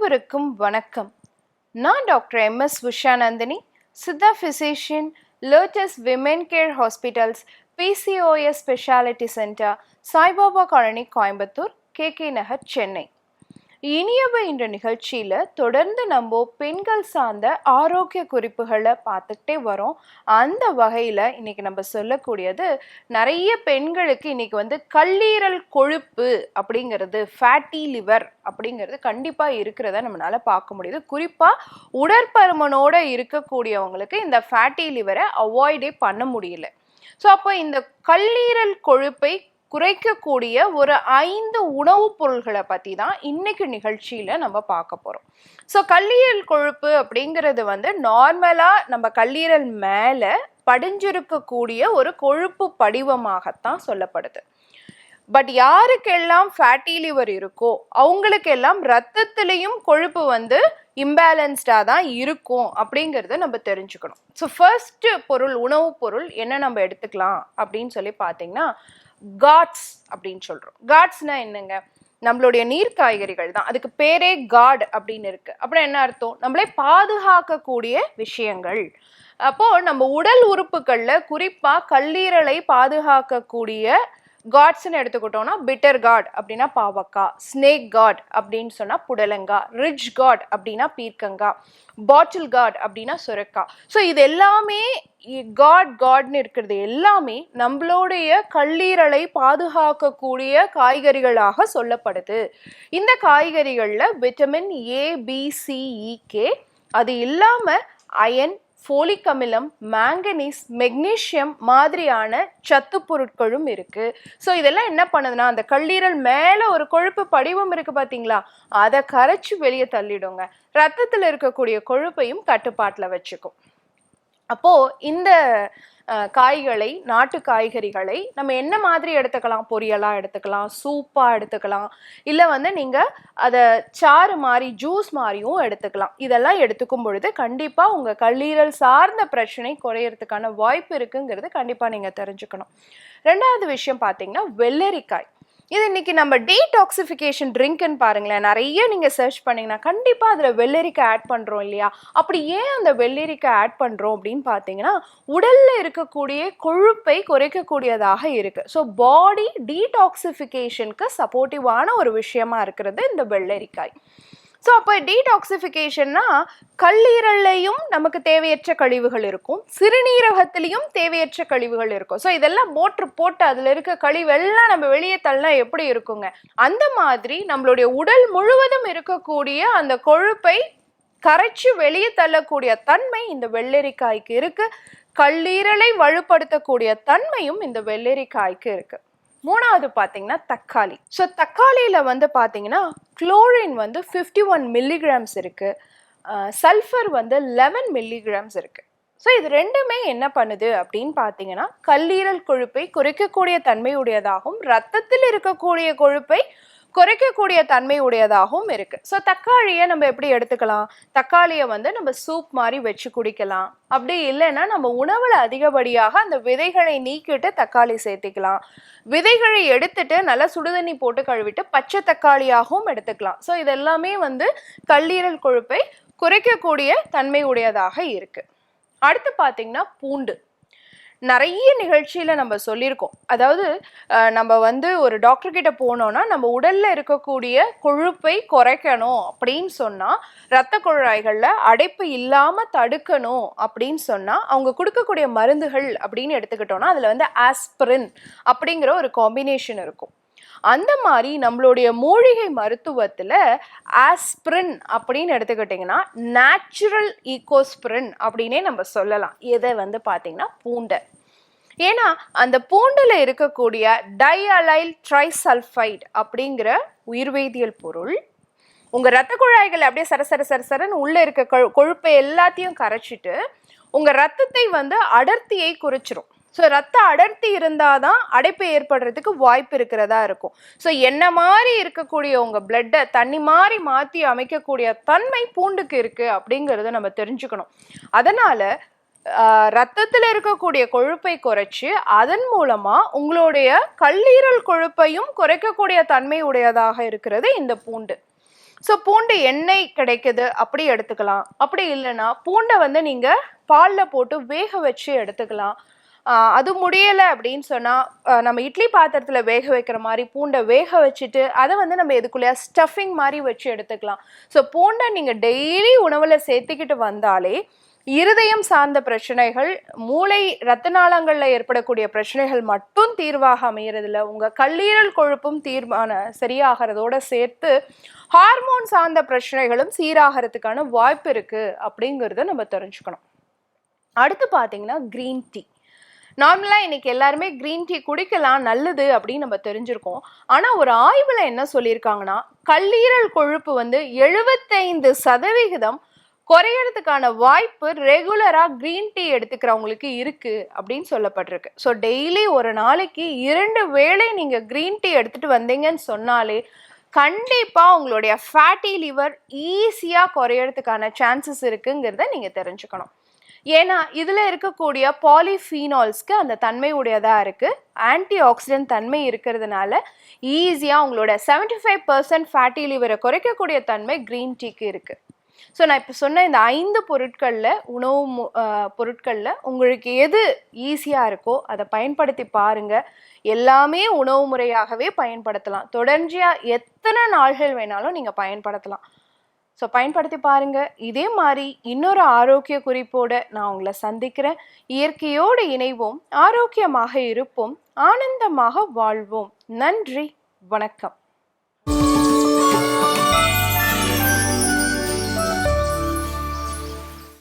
அனைவருக்கும் வணக்கம். நான் doctor MS Ushanandini, Siddha physician, lotus women care hospitals, PCOS speciality centre, Saibaba colony, Coimbatore, KK Nagar, Chennai. இனியவை என்ற நிகழ்ச்சியில் தொடர்ந்து நம்ம பெண்கள் சார்ந்த ஆரோக்கிய குறிப்புகளை பார்த்துக்கிட்டே வரோம். அந்த வகையில் இன்னைக்கு நம்ம சொல்லக்கூடியது, நிறைய பெண்களுக்கு இன்னைக்கு கல்லீரல் கொழுப்பு அப்படிங்கிறது, ஃபேட்டி லிவர் அப்படிங்கிறது கண்டிப்பாக இருக்கிறத நம்மளால பார்க்க முடியுது. குறிப்பாக உடற்பருமனோடு இருக்கக்கூடியவங்களுக்கு இந்த ஃபேட்டி லிவரை அவாய்டே பண்ண முடியல. ஸோ அப்போ இந்த கல்லீரல் கொழுப்பை குறைக்கக்கூடிய ஒரு 5 உணவுப் பொருள்களை பற்றி தான் இன்னைக்கு நிகழ்ச்சியில் நம்ம பார்க்க போகிறோம். ஸோ கல்லீரல் கொழுப்பு அப்படிங்கிறது நார்மலாக நம்ம கல்லீரல் மேலே படிஞ்சிருக்கக்கூடிய ஒரு கொழுப்பு படிவமாகத்தான் சொல்லப்படுது. பட் யாருக்கெல்லாம் ஃபேட்டி லிவர் இருக்கோ அவங்களுக்கெல்லாம் ரத்தத்திலையும் கொழுப்பு இம்பேலன்ஸ்டாக தான் இருக்கும் அப்படிங்கிறத நம்ம தெரிஞ்சுக்கணும். ஸோ ஃபர்ஸ்ட் பொருள், உணவுப் பொருள் என்ன நம்ம எடுத்துக்கலாம் அப்படின்னு சொல்லி பார்த்தீங்கன்னா, காட்ஸ் அப்படின்னு சொல்கிறோம். காட்ஸ்னா என்னங்க? நம்மளுடைய நீர் காய்கறிகள் தான். அதுக்கு பேரே காட் அப்படின்னு இருக்கு. அப்புறம் என்ன அர்த்தம்? நம்மளே பாதுகாக்கக்கூடிய விஷயங்கள். அப்போ நம்ம உடல் உறுப்புகள்ல குறிப்பா கல்லீரலை பாதுகாக்கக்கூடிய காட்ஸ்ன்னு எடுத்துக்கிட்டோம்னா, பிட்டர் காட் அப்படின்னா பாவக்காய், ஸ்னேக் காட் அப்படின்னு சொன்னா புடலங்காய், ரிச் காட் அப்படின்னா பீர்க்கங்காய், பாட்டில் காட் அப்படின்னா சுரக்காய். ஸோ இது எல்லாமே காட்னு இருக்கிறது எல்லாமே நம்மளுடைய கல்லீரலை பாதுகாக்கக்கூடிய காய்கறிகளாக சொல்லப்படுது. இந்த காய்கறிகள்ல vitamin A, B, C, E, K, அது இல்லாம அயன், ஃபோலிக் அமிலம், மேங்கனீஸ், மெக்னீசியம் மாதிரியான சத்து பொருட்களும் இருக்கு. ஸோ இதெல்லாம் என்ன பண்ணுதுன்னா, அந்த கல்லீரல் மேலே ஒரு கொழுப்பு படிவம் இருக்கு பார்த்தீங்களா, அதை கரைச்சி வெளியே தள்ளிடுங்க. ரத்தத்தில் இருக்கக்கூடிய கொழுப்பையும் கட்டுப்பாட்டில் வச்சுக்கும். அப்போ இந்த காய்களை, நாட்டு காய்கறிகளை நம்ம என்ன மாதிரி எடுத்துக்கலாம்? பொரியலாக எடுத்துக்கலாம், சூப்பாக எடுத்துக்கலாம், இல்லை நீங்கள் அதை சாறு மாதிரி, ஜூஸ் மாதிரியும் எடுத்துக்கலாம். இதெல்லாம் எடுத்துக்கும் பொழுது கண்டிப்பாக உங்கள் கல்லீரல் சார்ந்த பிரச்சனை குறையறதுக்கான வாய்ப்பு இருக்குங்கிறது கண்டிப்பாக நீங்கள் தெரிஞ்சுக்கணும். ரெண்டாவது விஷயம் பார்த்தீங்கன்னா, வெள்ளரிக்காய். இது இன்னைக்கு நம்ம டீடாக்சிஃபிகேஷன் ட்ரிங்க்னு பாருங்களேன், நிறைய நீங்கள் சர்ச் பண்ணிங்கன்னா கண்டிப்பாக அதில் வெள்ளரிக்காய் ஆட் பண்ணுறோம் இல்லையா? அப்படி ஏன் அந்த வெள்ளரிக்காய் ஆட் பண்ணுறோம் அப்படின்னு பார்த்தீங்கன்னா, உடலில் இருக்கக்கூடிய கொழுப்பை குறைக்கக்கூடியதாக இருக்குது. ஸோ பாடி டீடாக்சிஃபிகேஷனுக்கு சப்போர்ட்டிவான ஒரு விஷயமா இருக்கிறது இந்த வெள்ளரிக்காய். ஸோ அப்போ டீடாக்சிஃபிகேஷன்னா கல்லீரல்லையும் நமக்கு தேவையற்ற கழிவுகள் இருக்கும், சிறுநீரகத்திலையும் தேவையற்ற கழிவுகள் இருக்கும். ஸோ இதெல்லாம் போட்டு அதில் இருக்க கழிவெல்லாம் நம்ம வெளியே தள்ளனா எப்படி இருக்குங்க? அந்த மாதிரி நம்மளுடைய உடல் முழுவதும் இருக்கக்கூடிய அந்த கொழுப்பை கரைச்சி வெளியே தள்ளக்கூடிய தன்மை இந்த வெள்ளரிக்காய்க்கு இருக்கு. கல்லீரலை வலுப்படுத்தக்கூடிய தன்மையும் இந்த வெள்ளரிக்காய்க்கு இருக்கு. மூணாவது பார்த்தீங்கன்னா தக்காளி. ஸோ தக்காளியில் பார்த்தீங்கன்னா குளோரின் 51 மில்லிகிராம்ஸ் இருக்கு, சல்ஃபர் 11 மில்லிகிராம்ஸ் இருக்கு. ஸோ இது ரெண்டுமே என்ன பண்ணுது அப்படின்னு பார்த்தீங்கன்னா, கல்லீரல் கொழுப்பை குறைக்கக்கூடிய தன்மை உடையதாகவும் ரத்தத்தில் இருக்கக்கூடிய கொழுப்பை குறைக்கக்கூடிய தன்மை உடையதாகவும் இருக்கு. ஸோ தக்காளியை நம்ம எப்படி எடுத்துக்கலாம்? தக்காளியை நம்ம சூப் மாதிரி வச்சு குடிக்கலாம். அப்படி இல்லைன்னா நம்ம உணவுல அதிகப்படியாக அந்த விதைகளை நீக்கிட்டு தக்காளி சேர்த்துக்கலாம். விதைகளை எடுத்துட்டு நல்லா சுடுதண்ணி போட்டு கழுவிட்டு பச்சை தக்காளியாகவும் எடுத்துக்கலாம். ஸோ இதெல்லாமே கல்லீரல் கொழுப்பை குறைக்கக்கூடிய தன்மை உடையதாக இருக்கு. அடுத்து பார்த்தீங்கன்னா பூண்டு. நிறைய நிகழ்ச்சியில் நம்ம சொல்லியிருக்கோம். அதாவது நம்ம ஒரு டாக்டர் கிட்ட போனோம்னா, நம்ம உடல்ல இருக்கக்கூடிய கொழுப்பை குறைக்கணும் அப்படின்னு சொன்னா, இரத்த குழாய்களில் அடைப்பு இல்லாமல் தடுக்கணும் அப்படின்னு சொன்னா, அவங்க கொடுக்கக்கூடிய மருந்துகள் அப்படின்னு எடுத்துக்கிட்டோம்னா அதில் ஆஸ்பிரின் அப்படிங்கிற ஒரு காம்பினேஷன் இருக்கும். அந்த மாதிரி நம்மளுடைய மூலிகை மருத்துவத்தில் ஆஸ்பிரின் அப்படின்னு எடுத்துக்கிட்டிங்கன்னா நேச்சுரல் ஈகோஸ்பிரின் அப்படின்னே நம்ம சொல்லலாம். எதை பார்த்தீங்கன்னா பூண்டை. ஏன்னா அந்த பூண்டில் இருக்கக்கூடிய டைஅலைல் ட்ரைசல்ஃபைட் அப்படிங்கிற உயிர்வேதியியல் பொருள் உங்கள் இரத்த குழாய்கள் அப்படியே சரசரன்னு உள்ளே இருக்க கொழுப்பை எல்லாத்தையும் கரைச்சிட்டு உங்கள் ரத்தத்தை அடர்த்தியை குறைச்சிரும். ஸோ ரத்த அடர்த்தி இருந்தால் தான் அடைப்பு ஏற்படுறதுக்கு வாய்ப்பு இருக்கிறதா இருக்கும். ஸோ என்ன மாதிரி இருக்கக்கூடிய உங்கள் பிளட்டை தண்ணி மாதிரி மாற்றி அமைக்கக்கூடிய தன்மை பூண்டுக்கு இருக்குது அப்படிங்கிறத நம்ம தெரிஞ்சுக்கணும். அதனால் ரத்தத்தில் இருக்கக்கூடிய கொழுப்பை குறைச்சி அதன் மூலமாக உங்களுடைய கல்லீரல் கொழுப்பையும் குறைக்கக்கூடிய தன்மை உடையதாக இருக்கிறது இந்த பூண்டு. ஸோ பூண்டு எண்ணெய் கிடைக்குது, அப்படி எடுத்துக்கலாம். அப்படி இல்லைன்னா பூண்டை வந்து நீங்கள் பாலில் போட்டு வேக வச்சு எடுத்துக்கலாம். அது முடியலை அப்படின்னு சொன்னால் நம்ம இட்லி பாத்திரத்தில் வேக வைக்கிற மாதிரி பூண்டை வேக வச்சுட்டு அதை வந்து நம்ம எதுக்குள்ளேயா ஸ்டஃபிங் மாதிரி வச்சு எடுத்துக்கலாம். ஸோ பூண்டை நீங்கள் டெய்லி உணவில் சேர்த்துக்கிட்டு வந்தாலே இருதயம் சார்ந்த பிரச்சனைகள், மூளை இரத்த நாளங்களில் ஏற்படக்கூடிய பிரச்சனைகள் மட்டும் தீர்வாக அமையறதில்ல, உங்கள் கல்லீரல் கொழுப்பும் சரியாகிறதோட சேர்த்து ஹார்மோன் சார்ந்த பிரச்சனைகளும் சீராகிறதுக்கான வாய்ப்பு இருக்குது அப்படிங்கிறத நம்ம தெரிஞ்சுக்கணும். அடுத்து பார்த்தீங்கன்னா கிரீன் டீ. நார்மலாக இன்னைக்கு எல்லாருமே கிரீன் டீ குடிக்கலாம், நல்லது அப்படின்னு நம்ம தெரிஞ்சிருக்கோம். ஆனால் ஒரு ஆய்வில் என்ன சொல்லியிருக்காங்கன்னா, கல்லீரல் கொழுப்பு வந்து 75% குறையறதுக்கான வாய்ப்பு ரெகுலராக கிரீன் டீ எடுத்துக்கிறவங்களுக்கு இருக்குது அப்படின்னு சொல்லப்பட்டிருக்கு. ஸோ டெய்லி ஒரு நாளைக்கு 2 வேளை நீங்கள் கிரீன் டீ எடுத்துகிட்டு வந்தீங்கன்னு சொன்னாலே கண்டிப்பாக உங்களுடைய ஃபேட்டி லிவர் ஈஸியாக குறையறதுக்கான சான்சஸ் இருக்குங்கிறத நீங்கள் தெரிஞ்சுக்கணும். ஏன்னா இதில் இருக்கக்கூடிய பாலிஃபீனால்ஸ்க்கு அந்த தன்மை உடையதாக இருக்குது. ஆன்டி ஆக்சிடென்ட் தன்மை இருக்கிறதுனால ஈஸியாக உங்களோட 75% ஃபேட்டி லிவரை குறைக்கக்கூடிய தன்மை க்ரீன் டீக்கு இருக்குது. ஸோ நான் இப்போ சொன்ன இந்த 5 பொருட்களில், உணவு பொருட்களில் உங்களுக்கு எது ஈஸியாக இருக்கோ அதை பயன்படுத்தி பாருங்கள். எல்லாமே உணவு முறையாகவே பயன்படுத்தலாம். தொடர்ச்சியாக எத்தனை நாள்கள் வேணாலும் நீங்கள் பயன்படுத்தலாம். ஸோ பயன்படுத்தி பாருங்கள். இதே மாதிரி இன்னொரு ஆரோக்கிய குறிப்போடு நான் உங்களை சந்திக்கிறேன். இயற்கையோடு இணைவோம், ஆரோக்கியமாக இருப்போம், ஆனந்தமாக வாழ்வோம். நன்றி, வணக்கம்.